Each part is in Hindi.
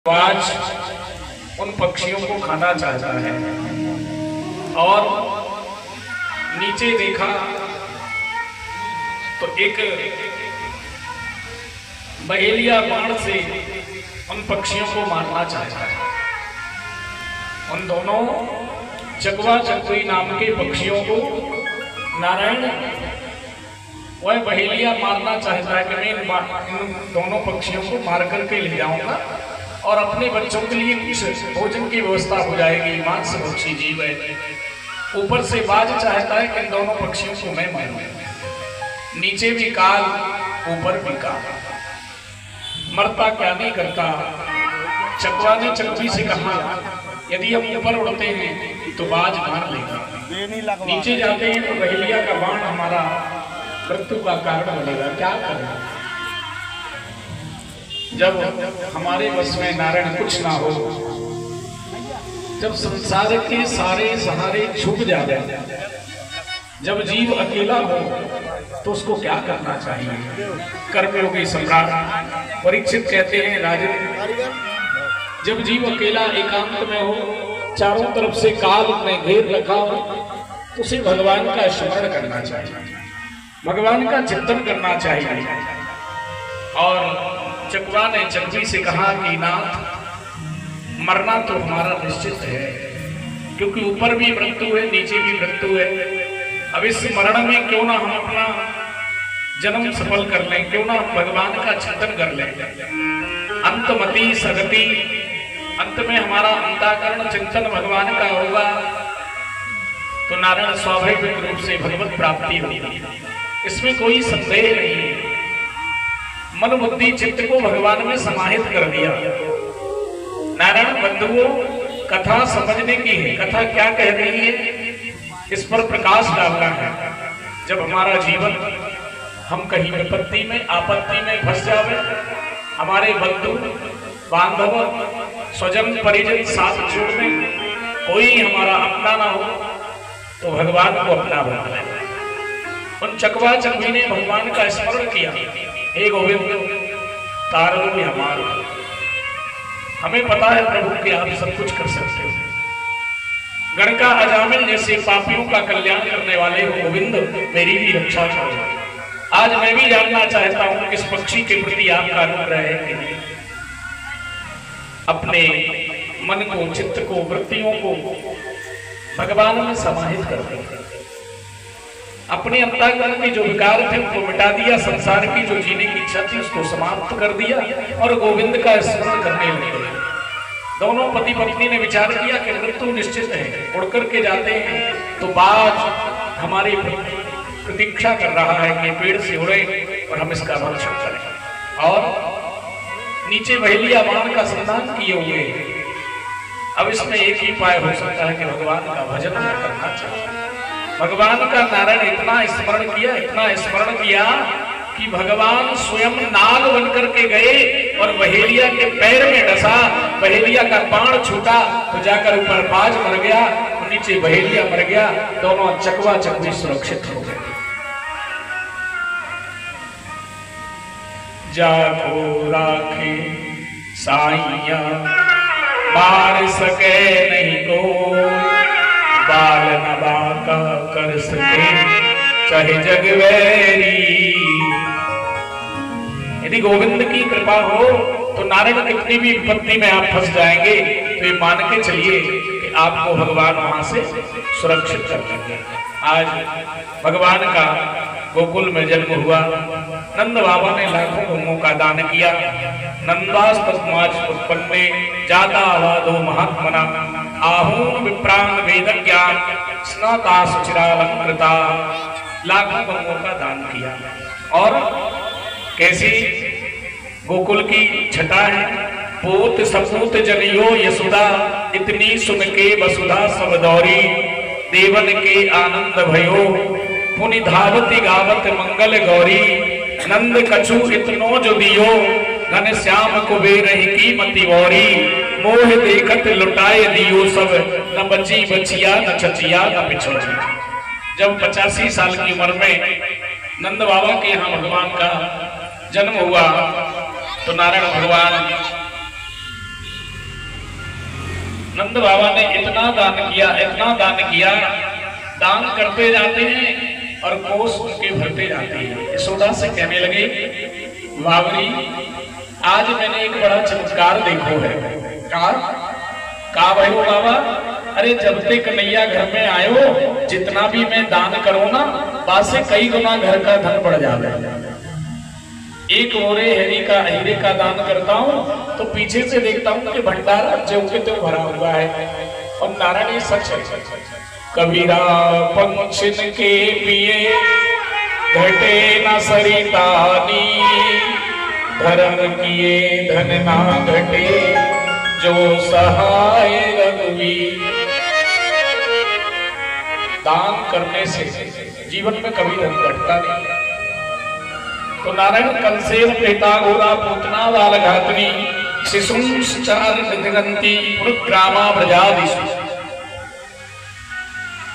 आज उन पक्षियों को खाना चाहता है और नीचे देखा तो एक बहेलिया बाण से उन पक्षियों को मारना चाहता है। उन दोनों चकवा चकवी नाम के पक्षियों को नारायण वह बहेलिया मारना चाहता है कि मैं इन दोनों पक्षियों को मार करके ले जाऊंगा और अपने बच्चों के लिए कुछ भोजन की व्यवस्था हो जाएगी। मांस भक्षी जीव है। ऊपर से बाज चाहता है कि इन दोनों पक्षियों को मैं मारूं। नीचे भी काल, ऊपर भी काल, मरता क्या नहीं करता। चकवा ने चकवी से कहा, यदि हम ऊपर उड़ते हैं तो बाज मार लेगा, नीचे जाते हैं तो बहेलिया का बाण हमारा मृत्यु का कारण बनेगा, क्या करें। जब हमारे बस में नारायण कुछ ना हो, जब संसार के सारे सहारे छूट जाते, जब जीव अकेला हो तो उसको क्या करना चाहिए। कर्मयोगी सम्राट परीक्षित कहते हैं, राजन, जब जीव अकेला एकांत में हो, चारों तरफ से काल ने घेर रखा हो, तो उसे भगवान का स्मरण करना चाहिए, भगवान का चिंतन करना चाहिए। और चकवा ने चकवी से कहा कि नाथ, मरना तो हमारा निश्चित है, क्योंकि ऊपर भी मृत्यु है, नीचे भी मृत्यु है। अब इस मरण में क्यों ना हम अपना जन्म सफल कर लें, क्यों ना हम भगवान का चिंतन कर लें। अंतमति सगति, अंत में हमारा अंतःकरण चिंतन भगवान का होगा तो नारायण स्वाभाविक रूप से भगवत प्राप्ति होगी, इसमें कोई संदेह नहीं है। मन बुद्धि चित्त को भगवान में समाहित कर दिया। नारायण बंधुओं, कथा समझने की है। कथा क्या कह रही है, इस पर प्रकाश डालना है। जब हमारा जीवन हम कहीं विपत्ति में, आपत्ति में फंस जावे, हमारे बंधु बांधव स्वजन परिजन साथ छोड़ दें, कोई हमारा अपना ना हो, तो भगवान को अपना बना लें। उन चकवा चकवी ने भगवान का स्मरण किया, हे गोविंद तार लो या मार लो, हमें पता है प्रभु कि आप सब कुछ कर सकते हो। गण का अजामिल जैसे पापियों का कल्याण करने वाले हो गोविंद, मेरी भी रक्षा करो। आज मैं भी जानना चाहता हूं कि इस पक्षी के प्रति आपका अनुग्रह है कि नहीं। अपने मन को, चित्त को, वृत्तियों को भगवान में समाहित कर दिया। अपने अंतःकरण के जो विकार थे उनको मिटा दिया, संसार की जो जीने की इच्छा थी उसको समाप्त कर दिया और गोविंद का स्मरण करने लगे। दोनों पति पत्नी ने विचार किया कि मृत्यु निश्चित है, उड़ करके जाते हैं तो बाज हमारी प्रतीक्षा कर रहा है कि पेड़ से उड़े और हम इसका भक्षण करें। और नीचे बहेलिया बाण का संधान किए हुए। अब इसमें एक ही उपाय हो सकता है कि भगवान का भजन करना चाहिए। भगवान का नारायण इतना स्मरण किया, इतना स्मरण किया कि भगवान स्वयं नाग बनकर के गए और बहेलिया के पैर में डसा, बहेलिया का बाण छूटा तो जाकर ऊपर बाज मर गया, नीचे बहेलिया मर गया, दोनों चकवा चकवी सुरक्षित हो गए। जाको राखे साइया, मार सके नहीं को, बाल नबा का कर सके चाहे जग वैरी। यदि गोविंद की कृपा हो तो नारायण कितनी भी विपत्ति में आप फंस जाएंगे तो ये मान के चलिए कि आपको भगवान वहां से सुरक्षित कर देंगे। आज भगवान का गोकुल में जन्म हुआ। नंद बाबा ने लाखों गौओं का दान किया। नंदास तस्माच उत्पन्ने जाता आवादो महात्मना, आहून विप्रांग वेद ज्ञान स्नाता सुचिरालंकृता। लाखों गौओं का दान किया। और कैसी गोकुल की छटा है, पोत सपूत जनियो यशुदा, इतनी सुन के वसुधा सब दौरी, देवन के आनंद भयो, पुनि धावती गावत मंगल गौरी, नंद कछु इतनो जो दियो, घन श्याम कुबेर की मति वौरी, मोह देखत लुटाए दियो सब, न बची बचिया न चचिया न पिछोरी। जब 85 साल की उम्र में नंद बाबा के यहाँ भगवान का जन्म हुआ तो नारायण भगवान नंद बाबा ने इतना दान किया, इतना दान किया, दान करते जाते हैं और कोष उनके भरते जाते हैं। यशोदा से कहने लगे, बाबरी आज मैंने एक बड़ा चमत्कार देखो है। कहा भाई वो बाबा, अरे जब तक कन्हैया घर में आयो, जितना भी मैं दान करूं ना, बासे कई गुना घर का धन बढ़ जावे। एक ओरे हीरे का दान करता हूं तो पीछे से देखता हूं कि भंडारा जो के त्यों भरा हुआ है। और नारायण सच है, कबीरा पंचिन के पिए घटे न सरितानी, धर्म किए धन ना घटे जो सहाय रघुवीर। दान करने से जीवन में कभी धन घटता नहीं। तो नारायण कंसेन प्रेता घोरा पूतना बाल घातनी शिशुंचार निगंती पुरुग्रामा ब्रजादिषु।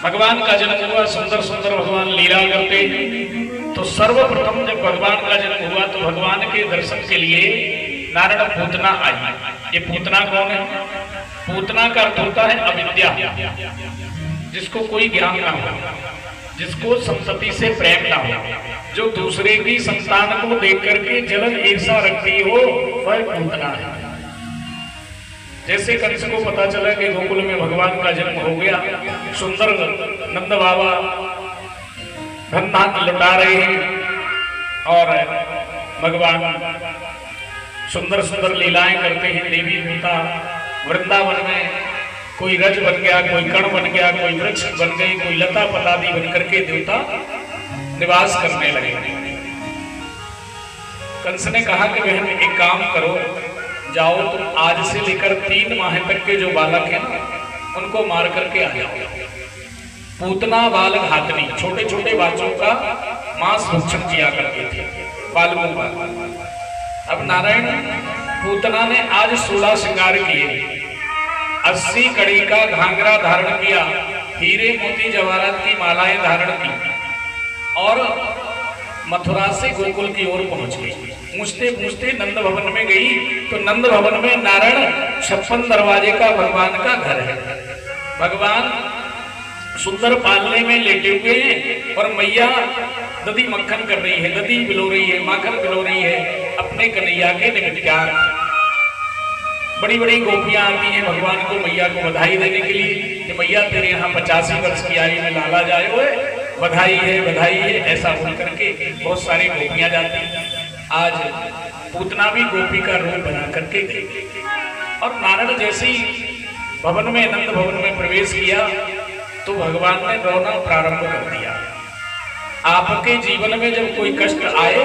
भगवान का जन्म हुआ, सुंदर सुंदर भगवान लीला करते। तो सर्वप्रथम जब भगवान का जन्म हुआ तो भगवान के दर्शन के लिए नारायण पूतना आई। ये पूतना कौन है? पूतना का अर्थ होता है अविद्या, जिसको कोई ज्ञान ना हो, जिसको संतति से प्रेम ना हो, जो दूसरे की संतान को देख करके जलन ईर्षा रखती हो, वह पूतना है। जैसे कंस को पता चला कि गोकुल में भगवान का जन्म हो गया, सुंदर नंद बाबा धन धान लुटा रहे हैं और भगवान सुंदर सुंदर लीलाएं करते हैं। देवी देवता वृंदावन में कोई रज बन गया, कोई कण बन गया, कोई वृक्ष बन गई, कोई लता पतादी बन करके देवता निवास करने लगे। कंस ने कहा कि बहन एक काम करो, जाओ तुम आज से लेकर 3 माह तक के जो बालक हैं उनको मार करके आ जाओ। पूतना बाल घातनी, छोटे छोटे बच्चों का मांस भक्षण किया करते थे, बालकों का। अब नारायण पूतना ने आज 16 श्रृंगार किए, 80 कड़ी का घाघरा धारण किया, हीरे मोती जवाहरात की मालाएं धारण की और मथुरा से गोकुल की ओर पहुंच गई। पूछते पूछते नंद भवन में गई तो नंद भवन में नारायण 56 दरवाजे का भगवान का घर है। भगवान सुंदर पालने में लेटे हुए हैं और मैया दधी मक्खन कर रही है, दधी बिलो रही है, माखन बिलो रही है अपने कन्हैया के निमित्त। बड़ी बड़ी गोपियां आती हैं भगवान को, मैया को बधाई देने के लिए कि मैया तेरे यहाँ 85 वर्ष की आयु में लाला जाए हुए, बधाई है, ऐसा बोल करके बहुत सारी गोपियां जाती हैं। आज पूतना भी गोपी का रूप बना करके गई और नारायण जैसे ही भवन में, नंद भवन में प्रवेश किया तो भगवान ने रोना प्रारंभ कर दिया। आपके जीवन में जब कोई कष्ट आए,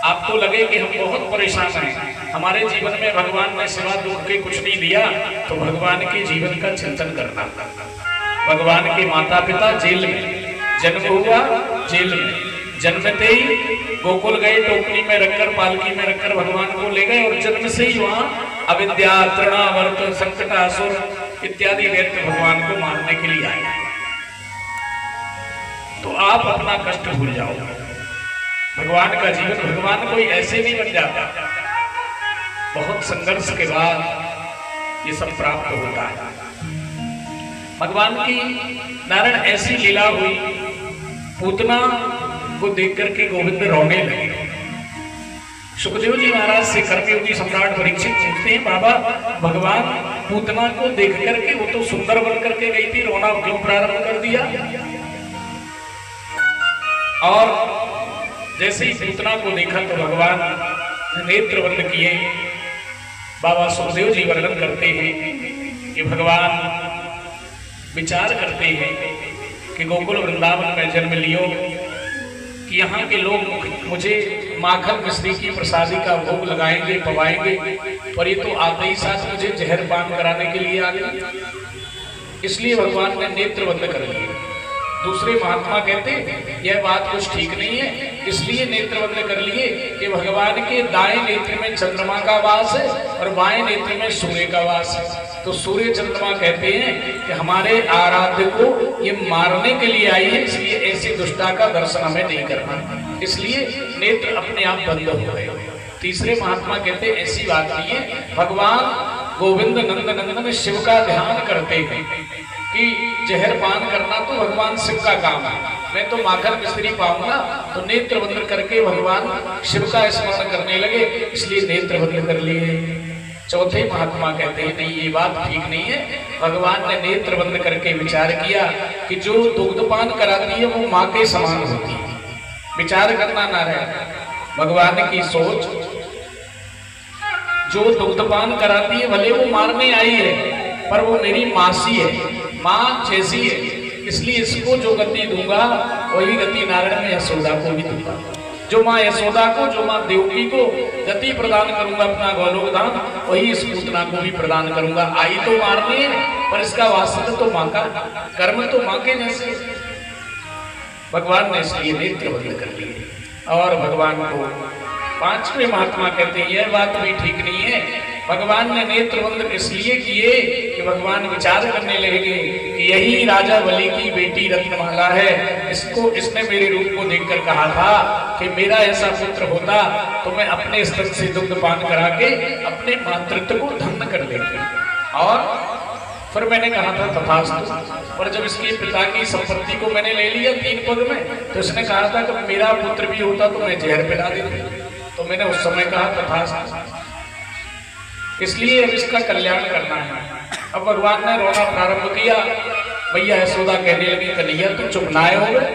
आपको लगे कि हम बहुत परेशान हैं, हमारे जीवन में भगवान ने सिवा दुख के कुछ नहीं दिया, तो भगवान के जीवन का चिंतन करना। भगवान के माता पिता जेल में, जन्म हुआ जेल में, जन्मते ही गोकुल गए, टोकरी में रखकर, पालकी में रखकर भगवान को ले गए और जन्म से ही वहां अविद्या, तृणावर्त, संकटासुर इत्यादि दैत्य भगवान को मारने के लिए आए। तो आप अपना कष्ट भूल जाओ। भगवान का जीवन, भगवान कोई ऐसे नहीं बन जाता, बहुत संघर्ष के बाद ये सब प्राप्त होता है। भगवान की नारायण ऐसी लीला हुई, पूतना को देख करके गोविंद रोने लगे। सुखदेव जी महाराज से कर्मयोगी सम्राट परीक्षित पूछते हैं, बाबा भगवान पूतना को देख करके, वो तो सुंदर बन करके गई थी, रोना क्यों प्रारंभ कर दिया? और जैसे ही पूतना को देखा तो भगवान नेत्र बंद किए। बाबा सुखदेव जी वर्णन करते हैं कि भगवान विचार करते हैं कि गोकुल वृंदावन में जन्म लियो कि यहाँ के लोग मुझे माखन मिश्री की प्रसादी का भोग लगाएंगे, पवाएंगे, पर ये तो आते ही साथ मुझे जहर पान कराने के लिए आ गए। इसलिए भगवान ने नेत्र बंद कर लिए। दूसरे महात्मा कहते यह बात कुछ ठीक नहीं है, इसलिए नेत्र बंद कर लिए कि भगवान के दाएं नेत्र में चंद्रमा का वास है और बाएं नेत्र में सूर्य का वास है। तो सूर्य चंद्रमा कहते हैं कि हमारे आराध्य को ये मारने के लिए आई है, इसलिए ऐसी दुष्टा का दर्शन हमें नहीं करना, इसलिए नेत्र अपने आप बंद हो गए। तीसरे महात्मा कहते ऐसी बात नहीं है, भगवान गोविंद नंद नंदन शिव का ध्यान करते हैं कि जहर पान करना तो भगवान शिव का काम है। मैं तो माखन मिश्री पाऊंगा, तो नेत्र बंद करके भगवान शिव का स्मरण करने लगे, इसलिए नेत्र बंद कर लिए। चौथे महात्मा कहते हैं नहीं, ये बात ठीक नहीं है। भगवान ने नेत्र बंद करके विचार किया कि जो दुग्धपान कराती है वो माँ के समान होती है। विचार करना ना रहे भगवान की सोच, जो दुग्धपान कराती है भले वो मारने आई है, पर वो मेरी मासी है, माँ जैसी है, इसलिए इसको जो गति दूंगा वही गति नारायण में यशोदा को भी दूंगा। जो माँ यशोदा को, जो माँ देवकी को गति प्रदान करूंगा अपना गोलोक धाम, वही इस पूतना को भी प्रदान करूंगा। आई तो मारने पर इसका वास्तव तो माँ का, कर्म तो माँ के जैसे। भगवान ने इसलिए नेत्र बंद कर लिए। और भगवान को पांचवें महात्मा कहते हैं यह बात भी ठीक नहीं है। भगवान ने नेत्र बंद इसलिए किए कि भगवान विचार करने लगे कि यही राजा बलि की बेटी रत्नमाला है, इसने मेरे रूप को देखकर कहा था कि मेरा ऐसा पुत्र होता तो मैं अपने स्तन से दुग्ध पान करा के अपने मातृत्व को धन्य कर लेती। और फिर मैंने कहा था तथास्तु, पर जब इसके पिता की संपत्ति को मैंने ले लिया 3 पग में, तो इसने कहा था कि मेरा पुत्र भी होता तो मैं जहर पिला देता। तो मैंने उस समय कहा तथास्तु, इसलिए अब इसका कल्याण करना है। अब भगवान ने रोना प्रारंभ किया। भैया यशोदा कहने लगी कन्हैया तू चुप ना हो गए,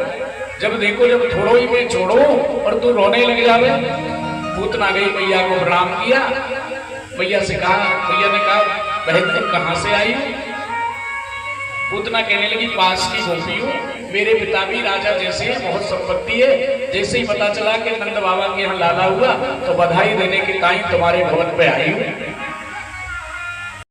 जब देखो जब थोड़ो ही में छोड़ो और तू रोने लग जावे। पूतना गई, मैया को प्रणाम किया। मैया से कहा, मैया ने कहा बहन तुम कहाँ से आई? पूतना कहने लगी पास की गोपी हूँ, मेरे पिता भी राजा जैसे हैं, बहुत संपत्ति है। जैसे ही पता चला कि नंद बाबा के यहाँ लाला हुआ तो बधाई देने के टाइम तुम्हारे भवन पे आई हूँ।